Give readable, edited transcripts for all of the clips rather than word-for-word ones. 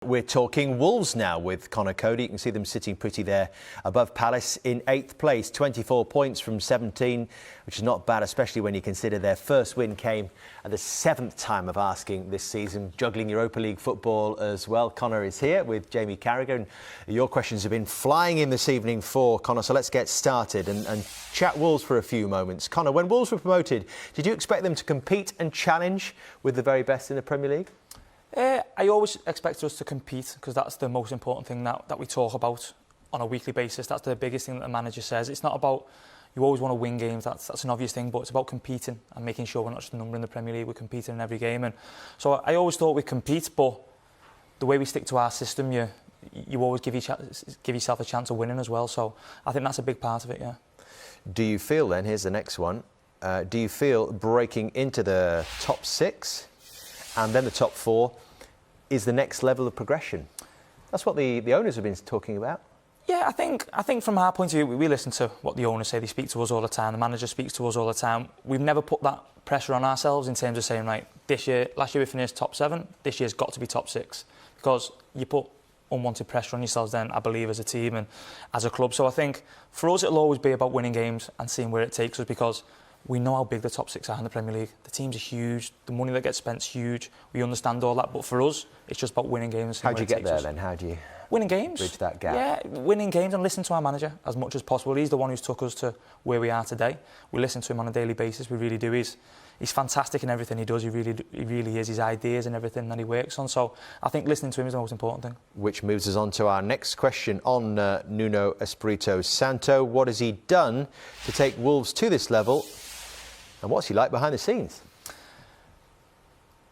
We're talking Wolves now with Conor Coady. You can see them sitting pretty there above Palace in 8th place, 24 points from 17, which is not bad, especially when you consider their first win came at the 7th time of asking this season, juggling Europa League football as well. Conor is here with Jamie Carragher, and your questions have been flying in this evening for Conor, so let's get started and chat Wolves for a few moments. Conor, when Wolves were promoted, did you expect them to compete and challenge with the very best in the Premier League? I always expect us to compete because that's the most important thing that we talk about on a weekly basis. That's the biggest thing that the manager says. It's not about you always want to win games, that's an obvious thing, but it's about competing and making sure we're not just a number in the Premier League, we're competing in every game. And so I always thought we'd compete, but the way we stick to our system, you always give yourself a chance of winning as well. So I think that's a big part of it, yeah. Do you feel then, here's the next one, do you feel breaking into the top 6 and then the top 4 is the next level of progression? That's what the owners have been talking about. Yeah, I think from our point of view, we listen to what the owners say. They speak to us all the time. The manager speaks to us all the time. We've never put that pressure on ourselves in terms of saying, right, last year we finished top 7, this year's got to be top 6. Because you put unwanted pressure on yourselves then, I believe, as a team and as a club. So I think for us, it'll always be about winning games and seeing where it takes us, because we know how big the top 6 are in the Premier League. The teams are huge. The money that gets spent's huge. We understand all that. But for us, it's just about winning games. How do you get there then? How do you winning games? Bridge that gap? Yeah, winning games and listening to our manager as much as possible. He's the one who's took us to where we are today. We listen to him on a daily basis. We really do. He's fantastic in everything he does. He really is. His ideas and everything that he works on. So I think listening to him is the most important thing. Which moves us on to our next question on Nuno Espirito Santo. What has he done to take Wolves to this level? And what's he like behind the scenes?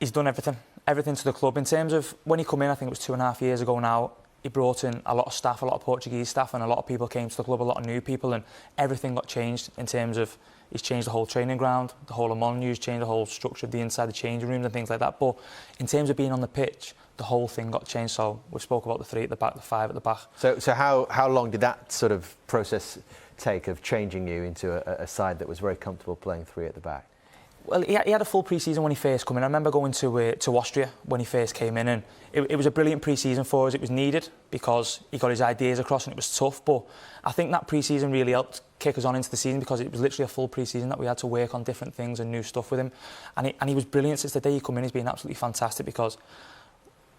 He's done everything to the club. In terms of when he came in, I think it was 2.5 years ago now, he brought in a lot of staff, a lot of Portuguese staff, and a lot of people came to the club, a lot of new people, and everything got changed in terms of he's changed the whole training ground, the whole of Molyneux's changed the whole structure of the inside, the changing rooms and things like that. But in terms of being on the pitch, the whole thing got changed. So we spoke about the 3 at the back, the 5 at the back. So how long did that sort of process take of changing you into a side that was very comfortable playing 3 at the back? Well, he had a full pre-season when he first came in. I remember going to Austria when he first came in, and it was a brilliant pre-season for us. It was needed because he got his ideas across and it was tough, but I think that pre-season really helped kick us on into the season, because it was literally a full pre-season that we had to work on different things and new stuff with him, and he was brilliant since the day he came in. He's been absolutely fantastic, because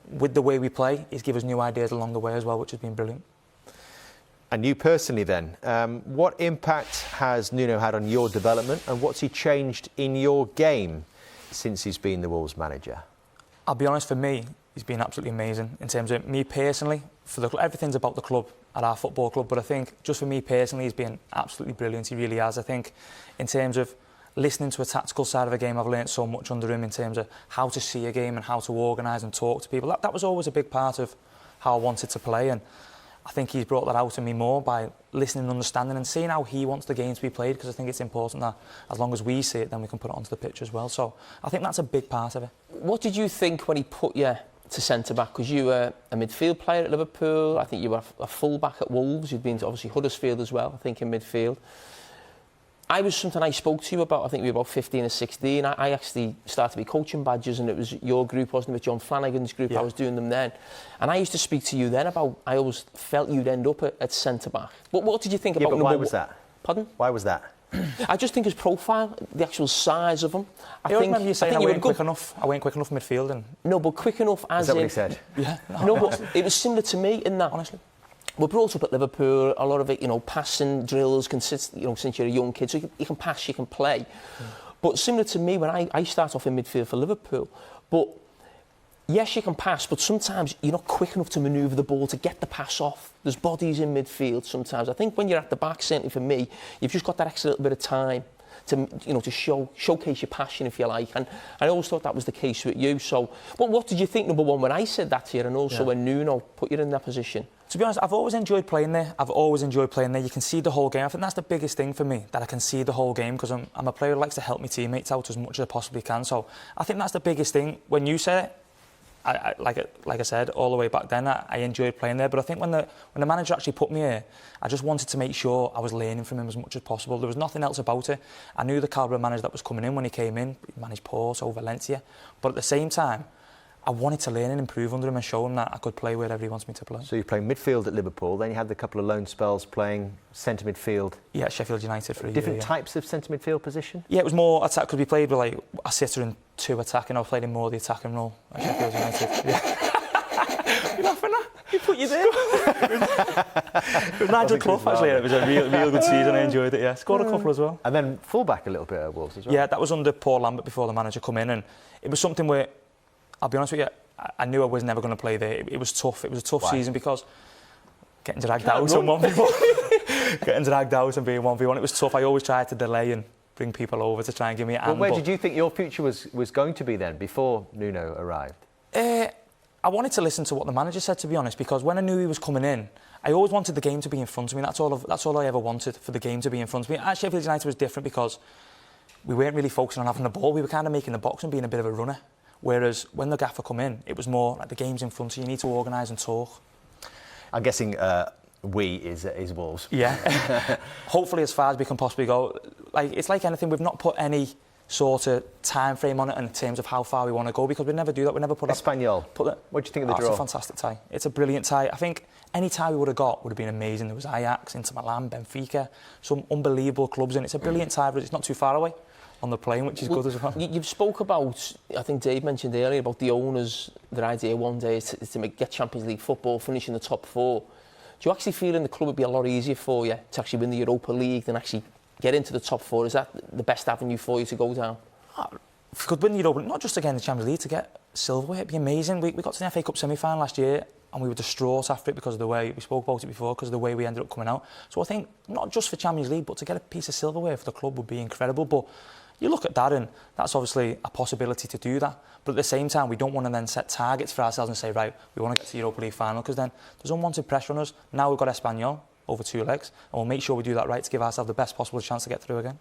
with the way we play, he's given us new ideas along the way as well, which has been brilliant. And you personally then, what impact has Nuno had on your development, and what's he changed in your game since he's been the Wolves manager? I'll be honest, for me, he's been absolutely amazing in terms of me personally. For the club, everything's about the club at our football club, but I think just for me personally, he's been absolutely brilliant. He really has. I think in terms of listening to a tactical side of a game, I've learnt so much under him in terms of how to see a game and how to organise and talk to people. That was always a big part of how I wanted to play, and I think he's brought that out in me more by listening and understanding and seeing how he wants the game to be played, because I think it's important that as long as we see it, then we can put it onto the pitch as well. So I think that's a big part of it. What did you think when he put you to centre-back? Because you were a midfield player at Liverpool, I think you were a full-back at Wolves, you'd been to obviously Huddersfield as well, I think in midfield. I spoke to you about, I think we were about 15 or 16. I actually started to be coaching badges, and it was your group, wasn't it, with John Flanagan's group? Yeah. I was doing them then. And I used to speak to you then about, I always felt you'd end up at centre-back. But what did you think about... But why was that? Pardon? Why was that? I just think his profile, the actual size of him. I remember you saying I weren't quick enough midfield. And... No, but quick enough as in... Is that what he said? Yeah. No, but it was similar to me in that, honestly. We're brought up at Liverpool, a lot of it, passing drills, since you're a young kid, so you can pass, you can play. But similar to me, when I start off in midfield for Liverpool, but yes, you can pass, but sometimes you're not quick enough to manoeuvre the ball to get the pass off. There's bodies in midfield sometimes. I think when you're at the back, certainly for me, you've just got that extra little bit of time to showcase your passion, if you like. And I always thought that was the case with you. So, what did you think, number one, when I said that to you, and also when Nuno put you in that position? To be honest, I've always enjoyed playing there. You can see the whole game. I think that's the biggest thing for me, that I can see the whole game, because I'm a player who likes to help my teammates out as much as I possibly can. So I think that's the biggest thing. When you said it, like I said, all the way back then, I enjoyed playing there. But I think when the manager actually put me here, I just wanted to make sure I was learning from him as much as possible. There was nothing else about it. I knew the calibre of manager that was coming in when he came in. He managed Porto, Valencia. But at the same time, I wanted to learn and improve under him and show him that I could play wherever he wants me to play. So you're playing midfield at Liverpool, then you had the couple of loan spells playing centre midfield. Yeah, Sheffield United for a Different year, yeah. types of centre midfield position? Yeah, it was more attack, because we played with like a sitter and 2 attacking. I was playing more the attacking role at Sheffield United. Yeah. You're laughing at? You put you there. It was Nigel Clough actually. It was a real good season. I enjoyed it. Yeah, scored a couple as well. And then fullback a little bit at Wolves as well. Yeah, that was under Paul Lambert before the manager come in, and it was something where, I'll be honest with you, I knew I was never going to play there. It was tough. It was a tough season because getting dragged out and 1v1, getting dragged out and being 1v1, it was tough. I always tried to delay and bring people over to try and give me a hand. Well, where did you think your future was going to be then, before Nuno arrived? I wanted to listen to what the manager said, to be honest, because when I knew he was coming in, I always wanted the game to be in front of me. That's all I ever wanted, for the game to be in front of me. At Sheffield United was different because we weren't really focusing on having the ball. We were kind of making the box and being a bit of a runner. Whereas when the gaffer come in, it was more like the game's in front of you. You need to organise and talk. I'm guessing we is Wolves. Yeah. Hopefully as far as we can possibly go. Like, it's like anything, we've not put any sort of time frame on it in terms of how far we want to go, because we never do that. We never put Espanyol. What do you think of the draw? It's a fantastic tie. It's a brilliant tie. I think any tie we would have got would have been amazing. There was Ajax, Inter Milan, Benfica, some unbelievable clubs in. It's a brilliant tie, but it's not too far away on the plane, which is good as well. You've spoke about, I think Dave mentioned earlier, about the owners, their idea one day is to get Champions League football, finish in the top 4. Do you actually feel in the club would be a lot easier for you to actually win the Europa League than actually get into the top 4? Is that the best avenue for you to go down? If we could win the Europa, not just again the Champions League, to get silverware, it'd be amazing. We got to the FA Cup semi-final last year and we were distraught after it because of the way, we spoke about it before, because of the way we ended up coming out. So I think not just for Champions League, but to get a piece of silverware for the club would be incredible. But you look at that and that's obviously a possibility to do that. But at the same time, we don't want to then set targets for ourselves and say, right, we want to get to the Europa League final, because then there's unwanted pressure on us. Now we've got Espanyol over 2 legs, and we'll make sure we do that right to give ourselves the best possible chance to get through again.